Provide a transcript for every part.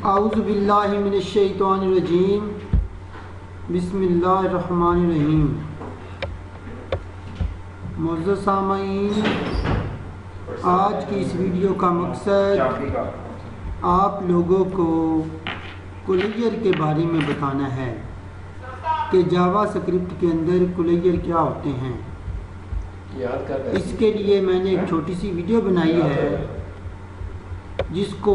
आऊज़ु बिल्लाहि मिनश शैतानिर रजीम बिस्मिल्लाहिर रहमानिर रहीम। मुअज़्ज़ज़ सामईन, आज की इस वीडियो का मकसद आप लोगों को कुलैयर के बारे में बताना है कि जावा स्क्रिप्ट के अंदर कुलैयर क्या होते हैं। इसके लिए मैंने एक छोटी सी वीडियो बनाई है जिसको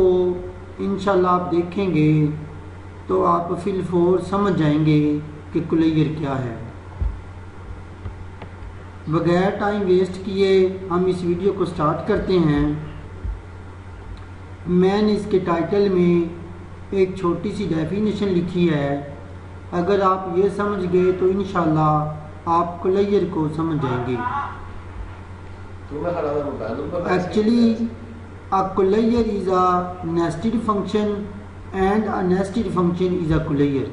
इंशाल्लाह आप देखेंगे तो आप फिल फोर समझ जाएंगे कि कुलैयर क्या है। बगैर टाइम वेस्ट किए हम इस वीडियो को स्टार्ट करते हैं। मैंने इसके टाइटल में एक छोटी सी डेफिनेशन लिखी है। अगर आप ये समझ गए तो इंशाल्लाह आप कुलैयर को समझ जाएंगे। Actually a कुलैयर is a nested function and a nested function is a कुलैयर।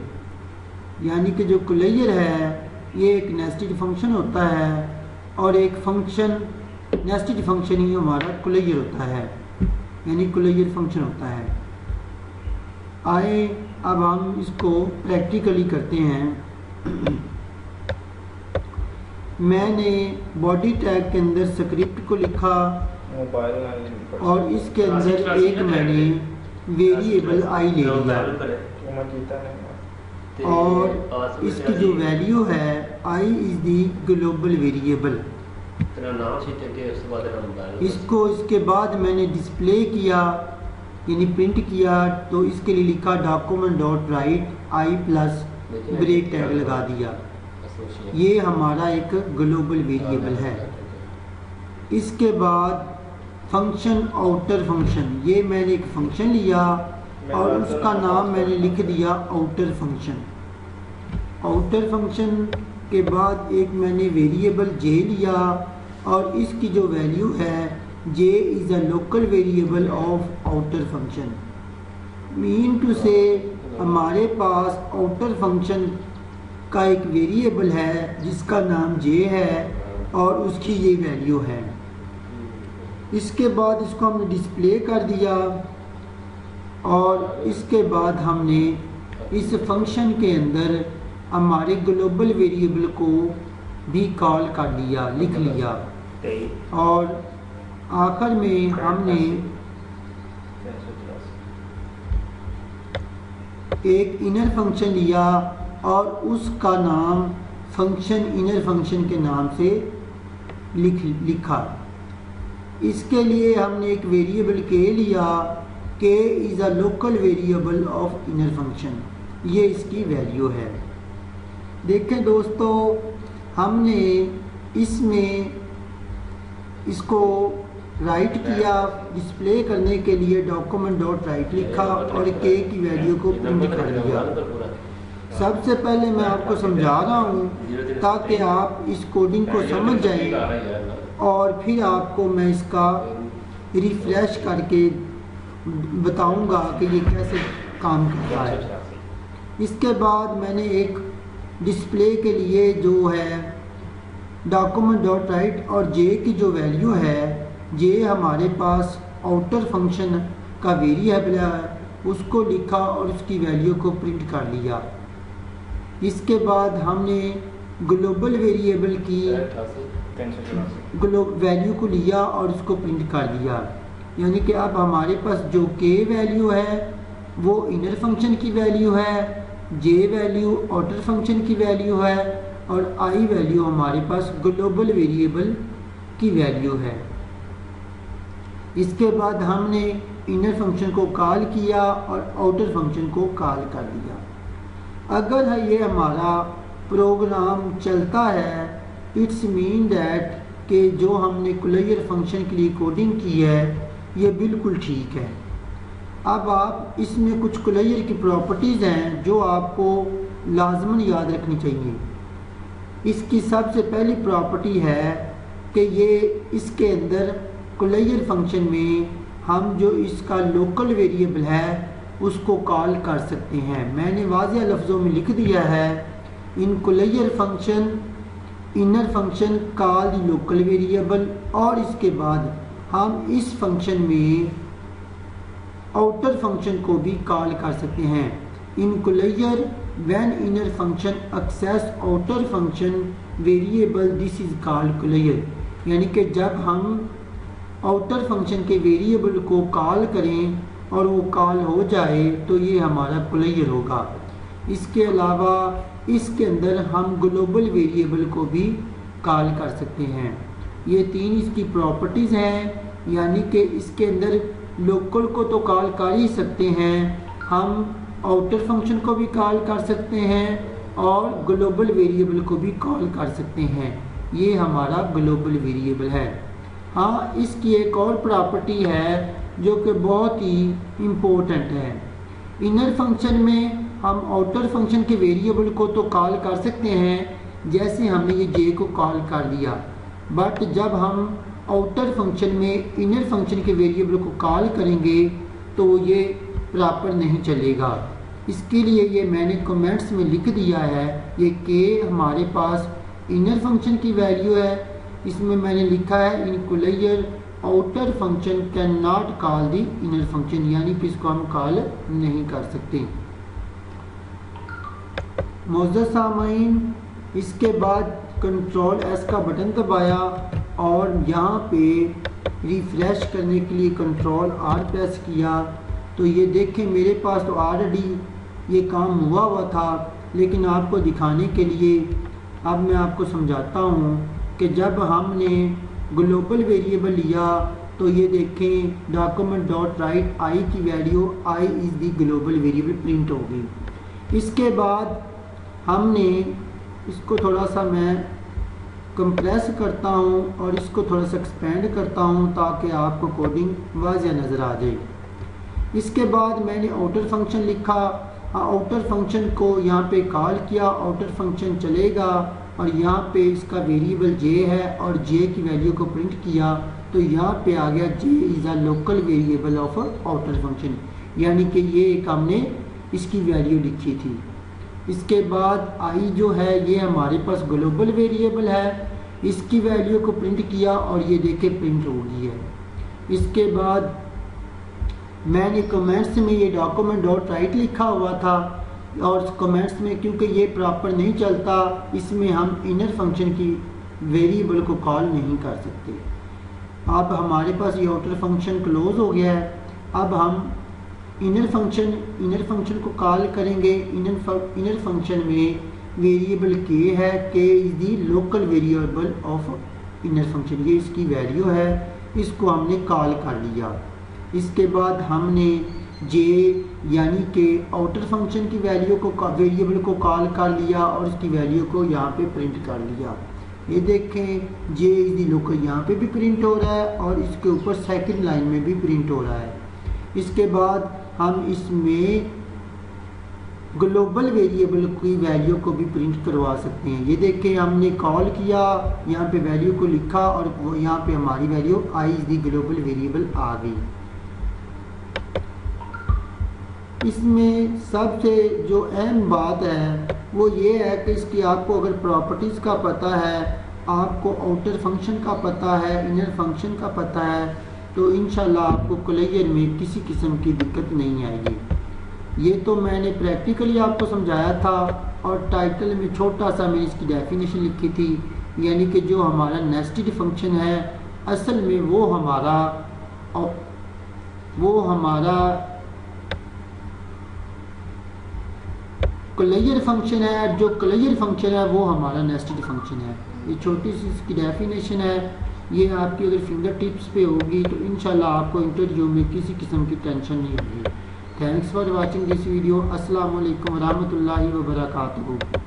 यानी कि जो कुलैयर है ये एक नेस्टेड फंक्शन होता है और एक फंक्शन नेस्टेड फंक्शन ही हमारा कुलैयर होता है, यानी कुलैयर फंक्शन होता है। आए अब हम इसको प्रैक्टिकली करते हैं। मैंने बॉडी टैग के अंदर स्क्रिप्ट को लिखा और इसके अंदर एक मैंने वेरिएबल आई ले लिया और इसकी जो वैल्यू है आई इज़ दी ग्लोबल वेरिएबल। इसको इसके बाद मैंने डिस्प्ले किया यानी प्रिंट किया, तो इसके लिए लिखा document dot write I plus break tag लगा दिया। ये हमारा एक ग्लोबल वेरिएबल है। इसके बाद फंक्शन आउटर फंक्शन, ये मैंने एक फंक्शन लिया और उसका नाम मैंने लिख दिया आउटर फंक्शन। आउटर फंक्शन के बाद एक मैंने वेरिएबल जे लिया और इसकी जो वैल्यू है J is a local variable of outer function. Mean to से हमारे पास आउटर फंक्शन का एक वेरिएबल है जिसका नाम जे है और उसकी ये वैल्यू है। इसके बाद इसको हमने डिस्प्ले कर दिया और इसके बाद हमने इस फंक्शन के अंदर हमारे ग्लोबल वेरिएबल को भी कॉल कर लिया, लिख लिया और आखिर में हमने एक इनर फंक्शन लिया और उसका नाम फंक्शन इनर फंक्शन के नाम से लिखा। इसके लिए हमने एक वेरिएबल के लिया, के is a local variable of inner function, ये इसकी वैल्यू है। देखें दोस्तों, हमने इसमें इसको राइट किया, डिस्प्ले करने के लिए डॉक्यूमेंट डॉट राइट लिखा और के की वैल्यू को प्रिंट कर दिया। सबसे पहले मैं आपको समझा रहा हूँ ताकि आप इस कोडिंग को समझ जाएं और फिर आपको मैं इसका रिफ्रेश करके बताऊंगा कि ये कैसे काम करता है। इसके बाद मैंने एक डिस्प्ले के लिए जो है डॉक्यूमेंट डॉट राइट और जे की जो वैल्यू है, जे हमारे पास आउटर फंक्शन का वेरिएबल है, उसको लिखा और उसकी वैल्यू को प्रिंट कर लिया। इसके बाद हमने ग्लोबल वेरिएबल की वैल्यू को लिया और उसको प्रिंट कर दिया। यानी कि अब हमारे पास जो के वैल्यू है वो इनर फंक्शन की वैल्यू है, जे वैल्यू आउटर फंक्शन की वैल्यू है और आई वैल्यू हमारे पास ग्लोबल वेरिएबल की वैल्यू है। इसके बाद हमने इनर फंक्शन को कॉल किया और आउटर फंक्शन को कॉल कर दिया। अगर ये हमारा प्रोग्राम चलता है, इट्स मीन दैट कि जो हमने कुलैयर फंक्शन के लिए कोडिंग की है ये बिल्कुल ठीक है। अब आप इसमें कुछ कुलैयर की प्रॉपर्टीज़ हैं जो आपको लाजमन याद रखनी चाहिए। इसकी सबसे पहली प्रॉपर्टी है कि ये इसके अंदर कुलैयर फंक्शन में हम जो इसका लोकल वेरिएबल है उसको कॉल कर सकते हैं। मैंने वाज़ेह लफ्ज़ों में लिख दिया है, इन कुलैयर function inner function call the local variable, और इसके बाद हम इस फंक्शन में आउटर फंक्शन को भी कॉल कर सकते हैं। In closure when inner function access outer function variable this is called closure, यानी कि जब हम आउटर फंक्शन के वेरिएबल को कॉल करें और वो कॉल हो जाए तो ये हमारा क्लोजर होगा। इसके अलावा इसके अंदर हम ग्लोबल वेरिएबल को भी कॉल कर सकते हैं। ये तीन इसकी प्रॉपर्टीज़ हैं, यानी कि इसके अंदर लोकल को तो कॉल कर ही सकते हैं, हम आउटर फंक्शन को भी कॉल कर सकते हैं और ग्लोबल वेरिएबल को भी कॉल कर सकते हैं। ये हमारा ग्लोबल वेरिएबल है। हाँ, इसकी एक और प्रॉपर्टी है जो कि बहुत ही इम्पोर्टेंट है। इनर फंक्शन में हम आउटर फंक्शन के वेरिएबल को तो कॉल कर सकते हैं, जैसे हमने ये जे को कॉल कर दिया, बट जब हम आउटर फंक्शन में इनर फंक्शन के वेरिएबल को कॉल करेंगे तो ये प्रॉपर नहीं चलेगा। इसके लिए ये मैंने कमेंट्स में लिख दिया है, ये के हमारे पास इनर फंक्शन की वैल्यू है, इसमें मैंने लिखा है in closure outer function can not call the inner function, यानी कि इसको हम कॉल नहीं कर सकते। मौजूद सामाइन, इसके बाद कंट्रोल एस का बटन दबाया और यहाँ पे रिफ्रेश करने के लिए कंट्रोल आर प्रेस किया तो ये देखें मेरे पास तो ऑलरेडी ये काम हुआ था, लेकिन आपको दिखाने के लिए अब मैं आपको समझाता हूँ कि जब हमने ग्लोबल वेरिएबल लिया तो ये देखें डॉक्यूमेंट डॉट राइट आई की value I is the global variable print हो गई। इसके बाद हमने इसको थोड़ा सा मैं कंप्रेस करता हूँ और इसको थोड़ा सा एक्सपेंड करता हूँ ताकि आपको कोडिंग वाज़ेह नज़र आ जाए। इसके बाद मैंने आउटर फंक्शन लिखा, आउटर फंक्शन को यहाँ पे कॉल किया, आउटर फंक्शन चलेगा और यहाँ पे इसका वेरिएबल जे है और जे की वैल्यू को प्रिंट किया तो यहाँ पे आ गया J is a local variable of outer function, यानी कि ये एक हमने इसकी वैल्यू लिखी थी। इसके बाद आई जो है ये हमारे पास ग्लोबल वेरिएबल है, इसकी वैल्यू को प्रिंट किया और ये देखे प्रिंट हो गई है। इसके बाद मैंने कमेंट्स में ये डॉक्यूमेंट डॉट राइट लिखा हुआ था और कमेंट्स में क्योंकि ये प्रॉपर नहीं चलता, इसमें हम इनर फंक्शन की वेरिएबल को कॉल नहीं कर सकते। अब हमारे पास ये आउटर फंक्शन क्लोज हो गया है। अब हम इनर फंक्शन को कॉल करेंगे। इनर फंक्शन में वेरिएबल के है, के is the local variable of inner function, ये इसकी वैल्यू है, इसको हमने कॉल कर लिया। इसके बाद हमने जे यानी कि आउटर फंक्शन की वैल्यू को वेरिएबल को कॉल कर लिया और इसकी वैल्यू को यहाँ पे प्रिंट कर लिया। ये देखें जे इज़ दी लोकल यहाँ पे भी प्रिंट हो रहा है और इसके ऊपर सेकंड लाइन में भी प्रिंट हो रहा है। इसके बाद हम इसमें ग्लोबल वेरिएबल की वैल्यू को भी प्रिंट करवा सकते हैं। ये देखें हमने कॉल किया, यहाँ पे वैल्यू को लिखा और यहाँ पे हमारी value I is the global variable आ गई। इसमें सबसे जो अहम बात है वो ये है कि इसकी आपको अगर प्रॉपर्टीज़ का पता है, आपको आउटर फंक्शन का पता है, इनर फंक्शन का पता है, तो इंशाल्लाह आपको क्लोजर में किसी किस्म की दिक्कत नहीं आएगी। ये तो मैंने प्रैक्टिकली आपको समझाया था और टाइटल में छोटा सा मैंने इसकी डेफिनेशन लिखी थी, यानी कि जो हमारा नेस्टेड फंक्शन है असल में वो क्लोजर फंक्शन है, जो क्लोजर फंक्शन है वो हमारा नेस्टेड फंक्शन है। ये छोटी सी इसकी डेफिनेशन है, ये आपकी अगर फिंगर टिप्स पे होगी तो इंशाल्लाह आपको इंटरव्यू में किसी किस्म की टेंशन नहीं होगी। Thanks for watching this video. अस्सलाम वालेकुम रहमतुल्लाहि व बरकातहू।